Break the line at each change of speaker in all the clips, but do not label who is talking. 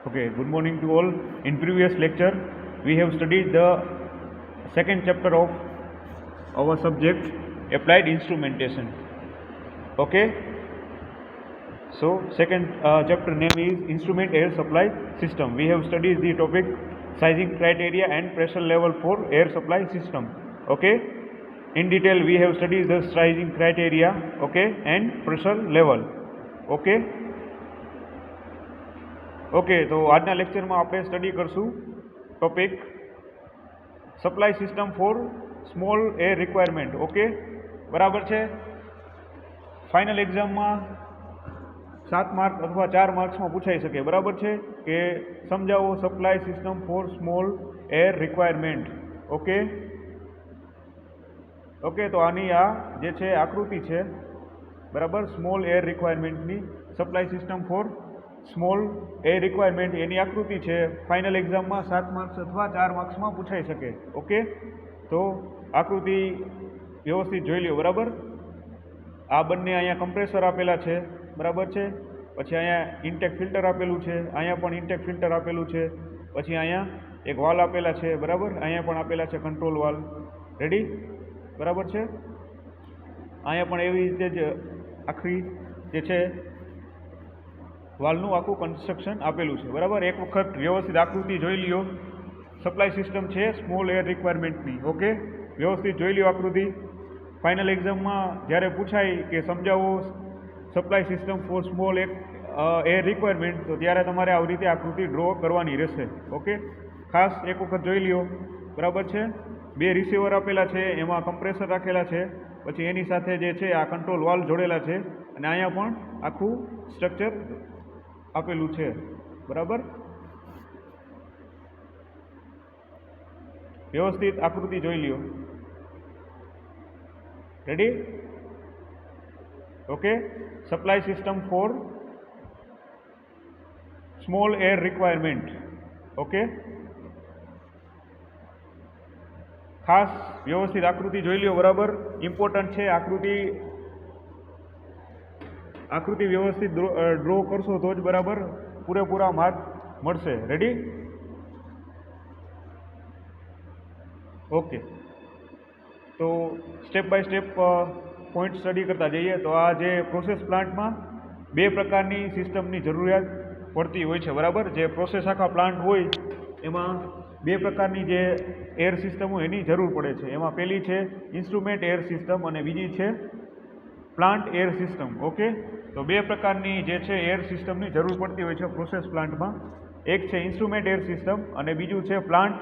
Okay, good morning to all. In previous lecture, we have studied the second chapter of our subject, applied instrumentation. Okay, so second chapter name is instrument air supply system. We have studied the topic sizing criteria and pressure level for air supply system. Okay, in detail we have studied the sizing criteria, okay, and pressure level. Okay. Okay, તો આજના લેક્ચરમાં આપણે study કરશું topic supply system for small air requirement. Okay, બરાબર છે. Final એક્ઝામમાં 7 mark અથવા 4 માર્ક્સમાં પૂછાઈ શકે. બરાબર છે કે સમજાવો supply system for small air requirement. Okay okay, તો આની આ જે છે આકૃતિ છે, બરાબર, સ્મોલ એર રિક્વાયરમેન્ટની supply system for small air requirement એની આકૃતિ છે. ફાઇનલ એક્ઝામમાં 7 માર્ક્સ અથવા 4 માર્ક્સમાં પૂછાઈ શકે. ઓકે, તો આકૃતિ વ્યવસ્થિત જોઈ લ્યો. બરાબર, આ બંને અહીંયા કમ્પ્રેસર આપેલા છે, બરાબર છે. પછી અહીંયા ઇન્ટેક ફિલ્ટર આપેલું છે, અહીંયા પણ ઇન્ટેક ફિલ્ટર આપેલું છે. પછી અહીંયા એક વાલ આપેલા છે, બરાબર, અહીંયા પણ આપેલા છે કંટ્રોલ વાલ. રેડી, બરાબર છે. અહીંયા પણ એવી રીતે જ આખી જે છે વાલનું આખું કન્સ્ટ્રક્શન આપેલું છે. બરાબર, એક વખત વ્યવસ્થિત આકૃતિ જોઈ લ્યો. સપ્લાય સિસ્ટમ છે સ્મોલ એર રિક્વાયરમેન્ટની. ઓકે, વ્યવસ્થિત જોઈ લ્યો આકૃતિ. ફાઇનલ એક્ઝામમાં જ્યારે પૂછાય કે સમજાવો supply system for small air requirement, તો ત્યારે તમારે આવી રીતે આકૃતિ ડ્રો કરવાની રહેશે. ઓકે, ખાસ એક વખત જોઈ લ્યો. બરાબર છે. 2 રિસીવર આપેલા છે, એમાં કમ્પ્રેસર રાખેલા છે, પછી એની સાથે જે છે આ કંટ્રોલ વાલ જોડેલા છે, અને અહીંયા પણ આખું સ્ટ્રક્ચર આપેલું છે. બરાબર, વ્યવસ્થિત આકૃતિ જોઈ લ્યો. Ready? Okay, supply system for small air requirement. Okay, ખાસ વ્યવસ્થિત આકૃતિ જોઈ લ્યો. બરાબર, ઇમ્પોર્ટન્ટ છે આકૃતિ વ્યવસ્થિત ડ્રો કરશો તો જ બરાબર પૂરેપૂરા માર્ક મળશે. રેડી? ઓકે, તો step by step point study કરતા જઈએ. તો આ જે પ્રોસેસ પ્લાન્ટમાં 2 પ્રકારની સિસ્ટમની જરૂરિયાત પડતી હોય છે. બરાબર, જે પ્રોસેસ આખા પ્લાન્ટ હોય એમાં 2 પ્રકારની જે એર સિસ્ટમ હોય એની જરૂર પડે છે. એમાં પહેલી છે ઇન્સ્ટ્રુમેન્ટ એર સિસ્ટમ અને બીજી છે પ્લાન્ટ એર સિસ્ટમ. ઓકે, તો 2 પ્રકારની જે છે એર સિસ્ટમની જરૂર પડતી હોય છે પ્રોસેસ પ્લાન્ટમાં. એક છે ઇન્સ્ટ્રુમેન્ટ એર સિસ્ટમ અને બીજું છે પ્લાન્ટ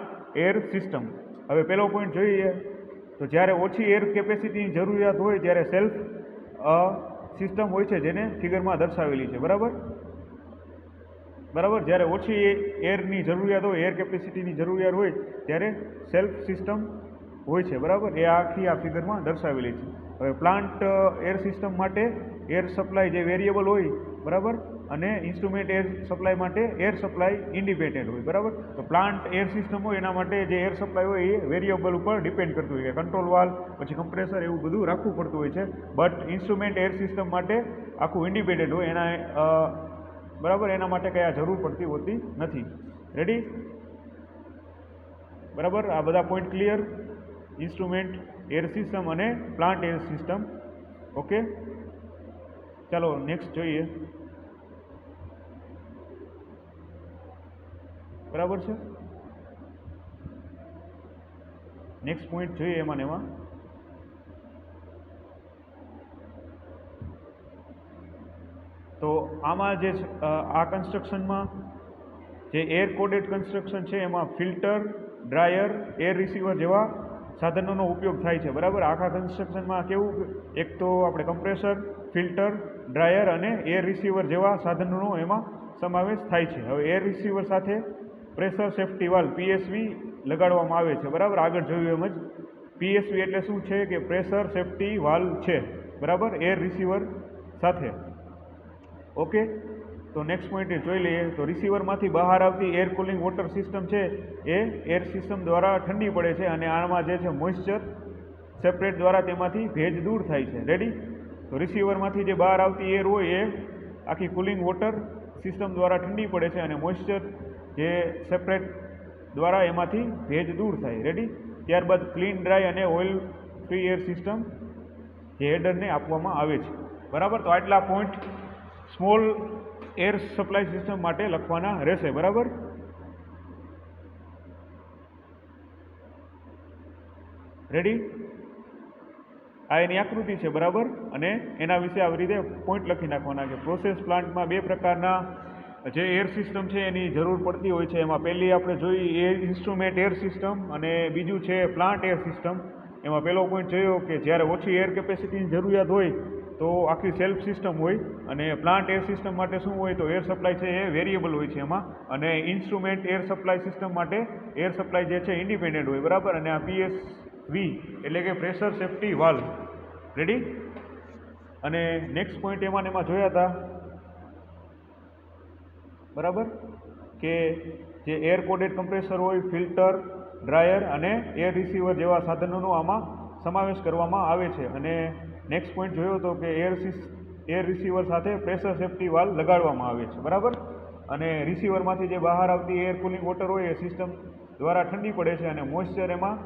એર સિસ્ટમ. હવે પહેલો પોઈન્ટ જોઈએ તો જ્યારે ઓછી એર કેપેસિટીની જરૂરિયાત હોય ત્યારે સેલ્ફ સિસ્ટમ હોય છે, જેને ફિગરમાં દર્શાવેલી છે. બરાબર, જ્યારે ઓછી એરની જરૂરિયાત હોય, એર કેપેસિટીની જરૂરિયાત હોય ત્યારે સેલ્ફ સિસ્ટમ હોય છે. બરાબર, એ આખી આ ફિગરમાં દર્શાવેલી છે. હવે પ્લાન્ટ એર સિસ્ટમ માટે એર સપ્લાય જે વેરિયેબલ હોય, બરાબર, અને ઇન્સ્ટ્રુમેન્ટ એર સપ્લાય માટે એર સપ્લાય ઇન્ડિપેન્ડન્ટ હોય. બરાબર, તો પ્લાન્ટ એર સિસ્ટમ હોય એના માટે જે એર સપ્લાય હોય એ વેરિયેબલ ઉપર ડિપેન્ડ કરતું હોય, કંટ્રોલ વાલ, પછી કમ્પ્રેસર, એવું બધું રાખવું પડતું હોય છે. બટ ઇન્સ્ટ્રુમેન્ટ એર સિસ્ટમ માટે આખું ઇન્ડિપેન્ડન્ટ હોય એના, બરાબર, એના માટે કંઈ આ જરૂર પડતી હોતી નથી. રેડી? બરાબર, આ બધા point clear? Instrument air system અને પ્લાન્ટ એર સિસ્ટમ. ઓકે, ચાલો નેક્સ્ટ જોઈએ. બરાબર છે, નેક્સ્ટ પોઈન્ટ જોઈએ એમાં. તો આમાં જે આ કન્સ્ટ્રક્શનમાં જે એર કોડેડ કન્સ્ટ્રક્શન છે એમાં ફિલ્ટર, ડ્રાયર, એર રિસીવર જેવા સાધનોનો ઉપયોગ થાય છે. બરાબર, આખા કન્સ્ટ્રક્શનમાં કેવું, એક તો આપણે કમ્પ્રેસર, ફિલ્ટર, ડ્રાયર અને એર રિસીવર જેવા સાધનોનો એમાં સમાવેશ થાય છે. હવે એર રિસીવર સાથે પ્રેશર સેફ્ટી વાલ્વ PSV લગાડવામાં આવે છે. બરાબર, આગળ જોયું એમ જ PSV એટલે શું છે કે પ્રેશર સેફ્ટી વાલ્વ છે. બરાબર, એર રિસીવર સાથે. ઓકે, તો નેક્સ્ટ પોઈન્ટ જોઈ લઈએ. તો રિસીવરમાંથી બહાર આવતી એર કુલિંગ વોટર સિસ્ટમ છે એ એર સિસ્ટમ દ્વારા ઠંડી પડે છે અને આમાં જે છે મોઇસ્ચર સેપરેટ દ્વારા તેમાંથી ભેજ દૂર થાય છે. રેડી? તો રિસીવરમાંથી જે બહાર આવતી એર હોય એ આખી કુલિંગ વોટર સિસ્ટમ દ્વારા ઠંડી પડે છે અને મોઇસ્ચર જે સેપરેટ દ્વારા એમાંથી ભેજ દૂર થાય. રેડી. ત્યારબાદ ક્લીન, ડ્રાય અને ઓઇલ ફ્રી એર સિસ્ટમ જે હેડરને આપવામાં આવે છે. બરાબર. તો આટલા point small air supply system માટે લખવાના રહેશે. બરાબર. રેડી. આ એની આકૃતિ છે. બરાબર. અને એના વિશે આવી રીતે પોઈન્ટ લખી નાખવાના કે પ્રોસેસ પ્લાન્ટમાં બે પ્રકારના જે એર સિસ્ટમ છે એની જરૂર પડતી હોય છે. એમાં પહેલી આપણે જોઈ એર ઇન્સ્ટ્રુમેન્ટ એર સિસ્ટમ અને બીજું છે પ્લાન્ટ એર સિસ્ટમ. એમાં પહેલો પોઈન્ટ જોયો કે જ્યારે ઓછી એર કેપેસિટીની જરૂરિયાત હોય તો આખી સેલ્ફ સિસ્ટમ હોય, અને પ્લાન્ટ એર સિસ્ટમ માટે શું હોય તો એર સપ્લાય છે એ વેરિયેબલ હોય છે એમાં, અને ઇન્સ્ટ્રુમેન્ટ એર સપ્લાય સિસ્ટમ માટે એર સપ્લાય જે છે ઇન્ડિપેન્ડન્ટ હોય. બરાબર. અને આ PSV એટલે કે પ્રેશર સેફ્ટી વાલ્વ. રેડી. અને નેક્સ્ટ પોઈન્ટ એમાં જોયા હતા. બરાબર. કે જે એર કોડેડ કમ્પ્રેસર હોય, ફિલ્ટર, ડ્રાયર અને એર રિસીવર જેવા સાધનોનો આમાં સમાવેશ કરવામાં આવે છે. અને નેક્સ્ટ પોઈન્ટ જોયો હતો કે એર રિસીવર સાથે પ્રેશર સેફ્ટી વાલ્વ લગાડવામાં આવે છે. બરાબર. અને રિસીવરમાંથી જે બહાર આવતી એર કુલિંગ વોટર હોય એ સિસ્ટમ દ્વારા ઠંડી પડે છે અને મોઇસ્ચર એમાં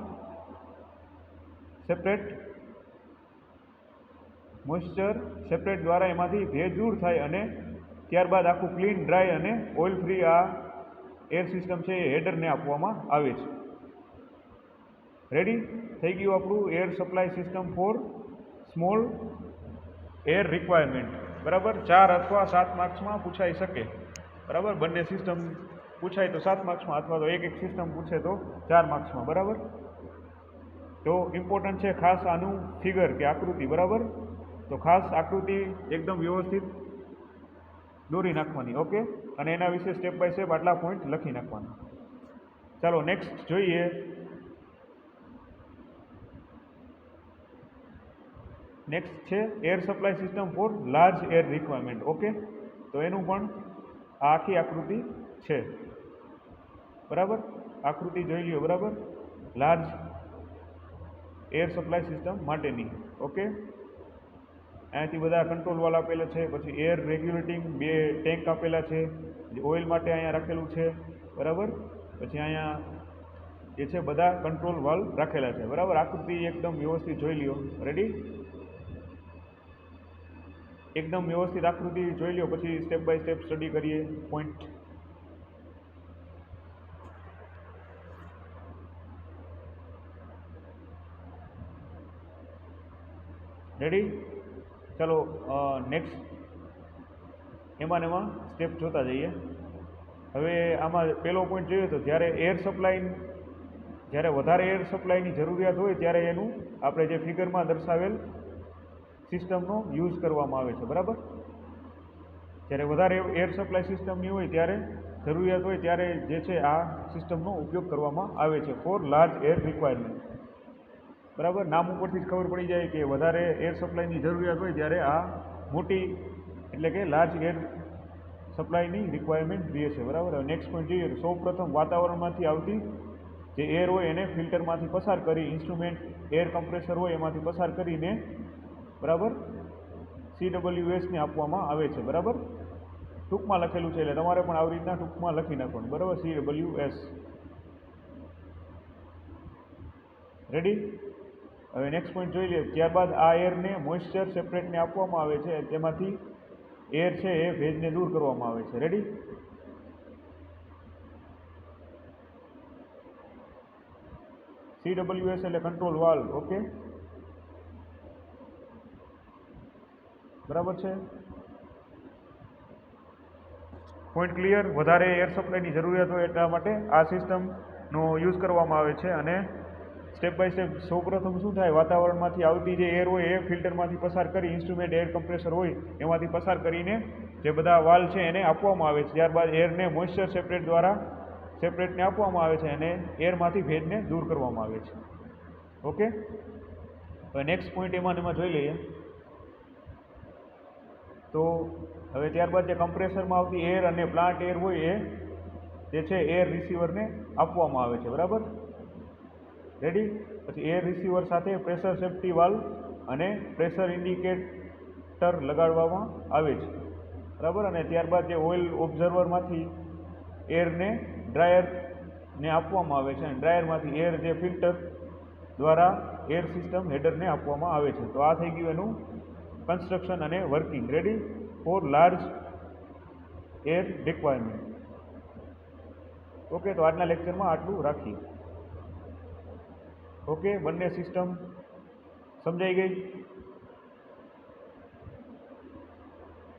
સેપરેટ દ્વારા એમાંથી ભેજ દૂર થાય અને ત્યારબાદ આખું ક્લીન, ડ્રાય અને ઓઇલ ફ્રી આ એર સિસ્ટમ છે એ હેડરને આપવામાં આવે છે. રેડી. થઈ ગયું આપણું air supply system for small air requirement. બરાબર. 4 અથવા 7 માર્ક્સમાં પૂછાઈ શકે. બરાબર. બંને સિસ્ટમ પૂછાય તો 7 માર્ક્સમાં, અથવા તો એક સિસ્ટમ પૂછે તો 4 માર્ક્સમાં. બરાબર. તો ઇમ્પોર્ટન્ટ છે ખાસ આનું ફિગર કે આકૃતિ. બરાબર. તો ખાસ આકૃતિ એકદમ વ્યવસ્થિત દોરી નાખવાની. ઓકે. અને એના વિશે સ્ટેપ બાય સ્ટેપ આટલા પોઈન્ટ લખી નાખવાના. ચાલો નેક્સ્ટ જોઈએ. નેક્સ્ટ છે air supply system four large air requirement. Okay. તો એનું પણ આ આખી આકૃતિ છે. બરાબર. આકૃતિ જોઈ લ્યો. બરાબર. લાર્જ એર સપ્લાય સિસ્ટમ માટેની. ઓકે. અહીંયાથી બધા કંટ્રોલ વાલ આપેલા છે, પછી એર રેગ્યુલેટિંગ 2 ટેન્ક આપેલા છે, ઓઇલ માટે અહીંયા રાખેલું છે. બરાબર. પછી અહીંયા જે છે બધા કંટ્રોલ વાલ રાખેલા છે. બરાબર. આકૃતિ એકદમ વ્યવસ્થિત જોઈ લ્યો. રેડી. એકદમ વ્યવસ્થિત આકૃતિ જોઈ લ્યો, પછી સ્ટેપ બાય સ્ટેપ સ્ટડી કરીએ પોઈન્ટ. રેડી. ચાલો નેક્સ્ટ એમાં સ્ટેપ જોતા જઈએ. હવે આમાં પહેલો પોઈન્ટ જોઈએ તો જ્યારે વધારે એર સપ્લાયની જરૂરિયાત હોય ત્યારે એનું આપણે જે ફિગરમાં દર્શાવેલ સિસ્ટમનો યુઝ કરવામાં આવે છે. બરાબર. જ્યારે વધારે એર સપ્લાય સિસ્ટમની હોય ત્યારે જરૂરિયાત હોય ત્યારે જે છે આ સિસ્ટમનો ઉપયોગ કરવામાં આવે છે ફોર લાર્જ એર રિક્વાયરમેન્ટ. બરાબર. નામ ઉપરથી જ ખબર પડી જાય કે વધારે એર સપ્લાયની જરૂરિયાત હોય ત્યારે આ મોટી એટલે કે લાર્જ એર સપ્લાયની રિક્વાયરમેન્ટ રહે છે. બરાબર. નેક્સ્ટ પોઈન્ટ જોઈએ તો સૌપ્રથમ વાતાવરણમાંથી આવતી જે એર હોય એને ફિલ્ટરમાંથી પસાર કરી, ઇન્સ્ટ્રુમેન્ટ એર કમ્પ્રેસર હોય એમાંથી પસાર કરીને બરાબર CWS ને આપવામાં આવે છે. બરાબર. ટૂંકમાં લખેલું છે એટલે તમારે પણ આવી રીતના ટૂંકમાં લખી નાખવાનું. બરાબર. CWS. રેડી. હવે નેક્સ્ટ પોઈન્ટ જોઈ લઈએ. ત્યારબાદ આ એરને મોઇસ્ચર સેપરેટને આપવામાં આવે છે, તેમાંથી એર છે એ ભેજને દૂર કરવામાં આવે છે. રેડી. CWS એટલે કંટ્રોલ વાલ્વ. ઓકે. બરાબર છે. Point clear. વધારે એર સપ્લાયની જરૂરિયાત હોય એટલા માટે આ સિસ્ટમનો યુઝ કરવામાં આવે છે. અને સ્ટેપ બાય સ્ટેપ સૌપ્રથમ શું થાય, વાતાવરણમાંથી આવતી જે એર હોય એ ફિલ્ટરમાંથી પસાર કરી, ઇન્સ્ટ્રુમેન્ટ એર કમ્પ્રેસર હોય એમાંથી પસાર કરીને જે બધા વાલ છે એને આપવામાં આવે છે. ત્યારબાદ એરને મોઇસ્ચર સેપરેટને આપવામાં આવે છે અને એરમાંથી ભેજને દૂર કરવામાં આવે છે. ઓકે. હવે નેક્સ્ટ પોઈન્ટ એમાં જોઈ લઈએ. તો હવે ત્યારબાદ જે કમ્પ્રેસરમાં આવતી એર અને પ્લાન્ટ એર હોય એ જે છે એર રિસીવરને આપવામાં આવે છે. બરાબર. રેડી. પછી એર રિસીવર સાથે પ્રેશર સેફ્ટી વાલ્વ અને પ્રેશર ઇન્ડિકેટર લગાડવામાં આવે છે. બરાબર. અને ત્યારબાદ જે ઓઇલ ઓબ્ઝર્વરમાંથી એરને ડ્રાયરને આપવામાં આવે છે અને ડ્રાયરમાંથી એર જે ફિલ્ટર દ્વારા એર સિસ્ટમ હેડરને આપવામાં આવે છે. તો આ થઈ ગયું એનું કન્સ્ટ્રક્શન અને working. Ready for large air requirement. Okay, તો આજના લેક્ચરમાં આટલું રાખીએ. ઓકે, બંને સિસ્ટમ સમજાઈ ગઈ.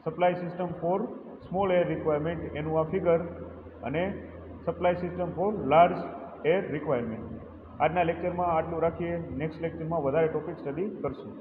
Supply system for small air requirement એનું આ ફિગર અને supply system four large air requirement. આજના લેક્ચરમાં આટલું રાખીએ. નેક્સ્ટ લેક્ચરમાં વધારે ટોપિક સ્ટડી કરશું.